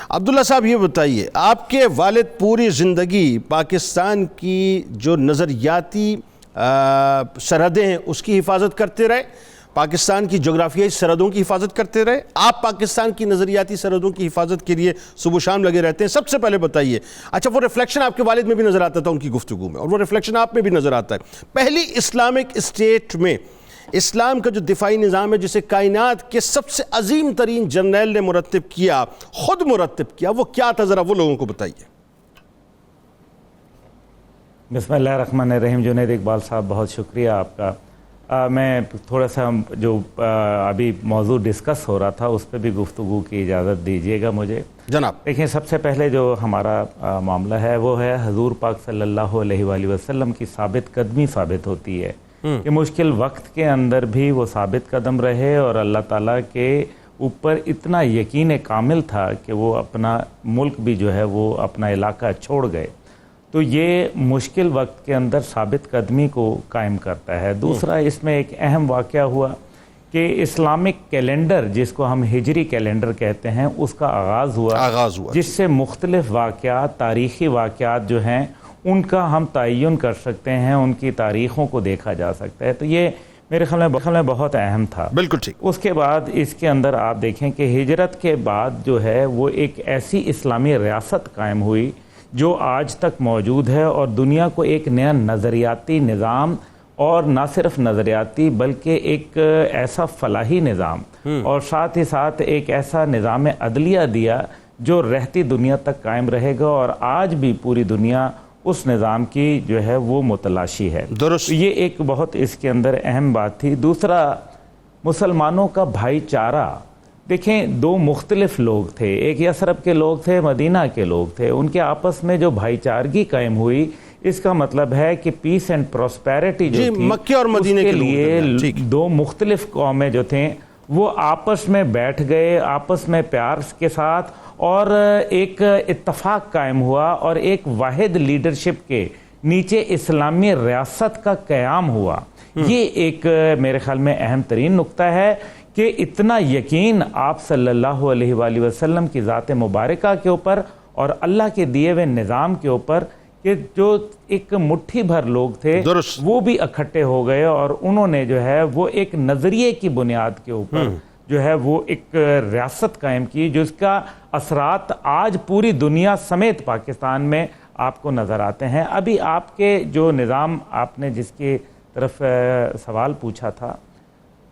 عبداللہ صاحب یہ بتائیے، آپ کے والد پوری زندگی پاکستان کی جو نظریاتی سرحدیں ہیں اس کی حفاظت کرتے رہے، پاکستان کی جغرافیائی سرحدوں کی حفاظت کرتے رہے، آپ پاکستان کی نظریاتی سرحدوں کی حفاظت کے لیے صبح و شام لگے رہتے ہیں. سب سے پہلے بتائیے، اچھا وہ ریفلیکشن آپ کے والد میں بھی نظر آتا تھا ان کی گفتگو میں، اور وہ ریفلیکشن آپ میں بھی نظر آتا ہے. پہلی اسلامک اسٹیٹ میں اسلام کا جو دفاعی نظام ہے جسے کائنات کے سب سے عظیم ترین جرنیل نے مرتب کیا، خود مرتب کیا، وہ کیا تھا، ذرا وہ لوگوں کو بتائیے. بسم اللہ الرحمن الرحیم. جنید اقبال صاحب بہت شکریہ آپ کا. میں تھوڑا سا جو ابھی موضوع ڈسکس ہو رہا تھا اس پہ بھی گفتگو کی اجازت دیجیے گا مجھے. جناب دیکھیں، سب سے پہلے جو ہمارا معاملہ ہے وہ ہے حضور پاک صلی اللہ علیہ وآلہ وسلم کی ثابت قدمی ثابت ہوتی ہے کہ مشکل وقت کے اندر بھی وہ ثابت قدم رہے، اور اللہ تعالیٰ کے اوپر اتنا یقین کامل تھا کہ وہ اپنا ملک بھی جو ہے وہ اپنا علاقہ چھوڑ گئے. تو یہ مشکل وقت کے اندر ثابت قدمی کو قائم کرتا ہے. دوسرا، اس میں ایک اہم واقعہ ہوا کہ اسلامک کیلنڈر جس کو ہم ہجری کیلنڈر کہتے ہیں اس کا آغاز ہوا جس سے مختلف واقعات، تاریخی واقعات جو ہیں ان کا ہم تعین کر سکتے ہیں، ان کی تاریخوں کو دیکھا جا سکتا ہے. تو یہ میرے خیال میں بہت اہم تھا. بالکل ٹھیک. اس کے بعد اس کے اندر آپ دیکھیں کہ ہجرت کے بعد جو ہے وہ ایک ایسی اسلامی ریاست قائم ہوئی جو آج تک موجود ہے، اور دنیا کو ایک نیا نظریاتی نظام، اور نہ صرف نظریاتی بلکہ ایک ایسا فلاحی نظام اور ساتھ ہی ساتھ ایک ایسا نظام عدلیہ دیا جو رہتی دنیا تک قائم رہے گا، اور آج بھی پوری دنیا اس نظام کی جو ہے وہ متلاشی ہے. درست. یہ ایک بہت اس کے اندر اہم بات تھی. دوسرا، مسلمانوں کا بھائی چارہ. دیکھیں، دو مختلف لوگ تھے، ایک یثرب کے لوگ تھے، مدینہ کے لوگ تھے. ان کے آپس میں جو بھائی چارگی قائم ہوئی، اس کا مطلب ہے کہ پیس اینڈ پراسپیرٹی جو تھی مکے اور مدینہ کے کے لیے دو مختلف قومیں جو تھیں وہ آپس میں بیٹھ گئے، آپس میں پیار کے ساتھ، اور ایک اتفاق قائم ہوا، اور ایک واحد لیڈرشپ کے نیچے اسلامی ریاست کا قیام ہوا. یہ ایک میرے خیال میں اہم ترین نقطہ ہے کہ اتنا یقین آپ صلی اللہ علیہ وآلہ وسلم کی ذات مبارکہ کے اوپر اور اللہ کے دیے ہوئے نظام کے اوپر کہ جو ایک مٹھی بھر لوگ تھے وہ بھی اکٹھے ہو گئے، اور انہوں نے جو ہے وہ ایک نظریے کی بنیاد کے اوپر جو ہے وہ ایک ریاست قائم کی، جس کا اثرات آج پوری دنیا سمیت پاکستان میں آپ کو نظر آتے ہیں. ابھی آپ کے جو نظام، آپ نے جس کی طرف سوال پوچھا تھا،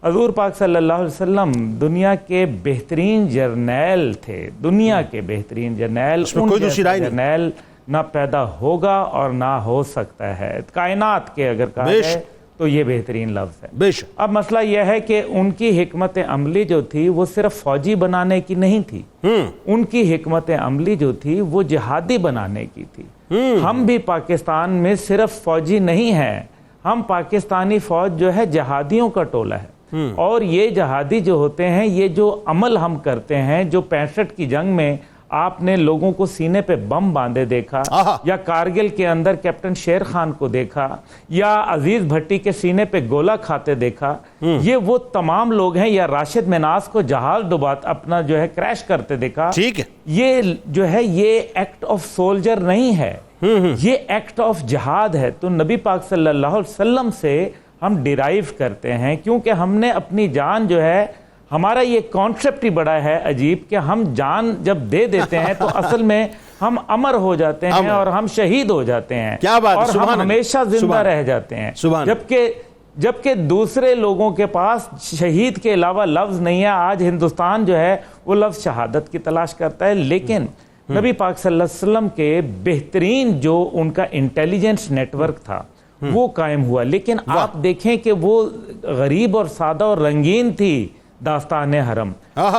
حضور پاک صلی اللہ علیہ وسلم دنیا کے بہترین جرنیل تھے، دنیا کے بہترین جرنیل. کوئی دوسری رائے نہیں. جرنیل نہ پیدا ہوگا اور نہ ہو سکتا ہے کائنات کے، اگر کہا جائے تو یہ بہترین لفظ ہے. اب مسئلہ یہ ہے کہ ان کی حکمت عملی جو تھی وہ صرف فوجی بنانے کی نہیں تھی، ان کی حکمت عملی جو تھی وہ جہادی بنانے کی تھی. ہم بھی پاکستان میں صرف فوجی نہیں ہیں، ہم پاکستانی فوج جو ہے جہادیوں کا ٹولہ ہے، اور یہ جہادی جو ہوتے ہیں، یہ جو عمل ہم کرتے ہیں، جو 65 کی جنگ میں آپ نے لوگوں کو سینے پہ بم باندھے دیکھا، یا کارگل کے اندر کیپٹن شیر خان کو دیکھا، یا عزیز بھٹی کے سینے پہ گولہ کھاتے دیکھا، یہ وہ تمام لوگ ہیں، یا راشد مناس کو جہاز ڈبات اپنا جو ہے کریش کرتے دیکھا. یہ جو ہے یہ ایکٹ آف سولجر نہیں ہے، یہ ایکٹ آف جہاد ہے. تو نبی پاک صلی اللہ علیہ وسلم سے ہم ڈیرائیو کرتے ہیں، کیونکہ ہم نے اپنی جان جو ہے، ہمارا یہ کانسیپٹ ہی بڑا ہے عجیب کہ ہم جان جب دے دیتے ہیں تو اصل میں ہم امر ہو جاتے ہیں اور ہم شہید ہو جاتے ہیں، اور ہم ہمیشہ زندہ رہ جاتے ہیں. جبکہ دوسرے لوگوں کے پاس شہید کے علاوہ لفظ نہیں ہے. آج ہندوستان جو ہے وہ لفظ شہادت کی تلاش کرتا ہے، لیکن نبی پاک صلی اللہ علیہ وسلم کے بہترین جو ان کا انٹیلیجنس نیٹ ورک تھا وہ قائم ہوا. لیکن آپ دیکھیں کہ وہ غریب اور سادہ اور رنگین تھی داستان حرم.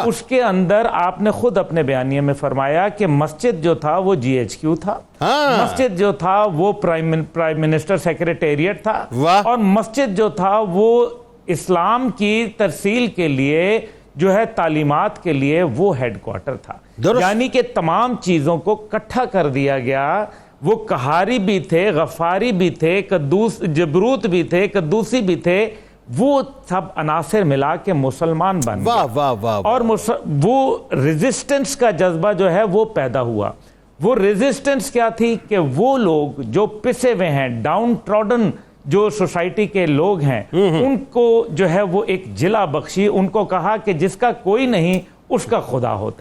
اس کے اندر آپ نے خود اپنے بیانیے میں فرمایا کہ مسجد جو تھا وہ GHQ تھا، مسجد جو تھا وہ پرائم منسٹر سیکریٹریٹ تھا، اور مسجد جو تھا وہ اسلام کی ترسیل کے لیے جو ہے تعلیمات کے لیے وہ ہیڈ کوارٹر تھا. یعنی کہ تمام چیزوں کو اکٹھا کر دیا گیا. وہ قہاری بھی تھے، غفاری بھی تھے، قدوس جبروت بھی تھے، قدوسی بھی تھے، وہ سب عناصر ملا کے مسلمان بن گئے. واہ واہ واہ. اور وہ ریزسٹنس کا جذبہ جو ہے وہ پیدا ہوا. وہ ریزسٹنس کیا تھی کہ وہ لوگ جو پسے ہوئے ہیں, ڈاؤن ٹراڈن جو سوسائٹی کے لوگ ہیں, ان کو جو ہے وہ ایک جلا بخشی, ان کو کہا کہ جس کا کوئی نہیں اس کا خدا ہوتا ہے.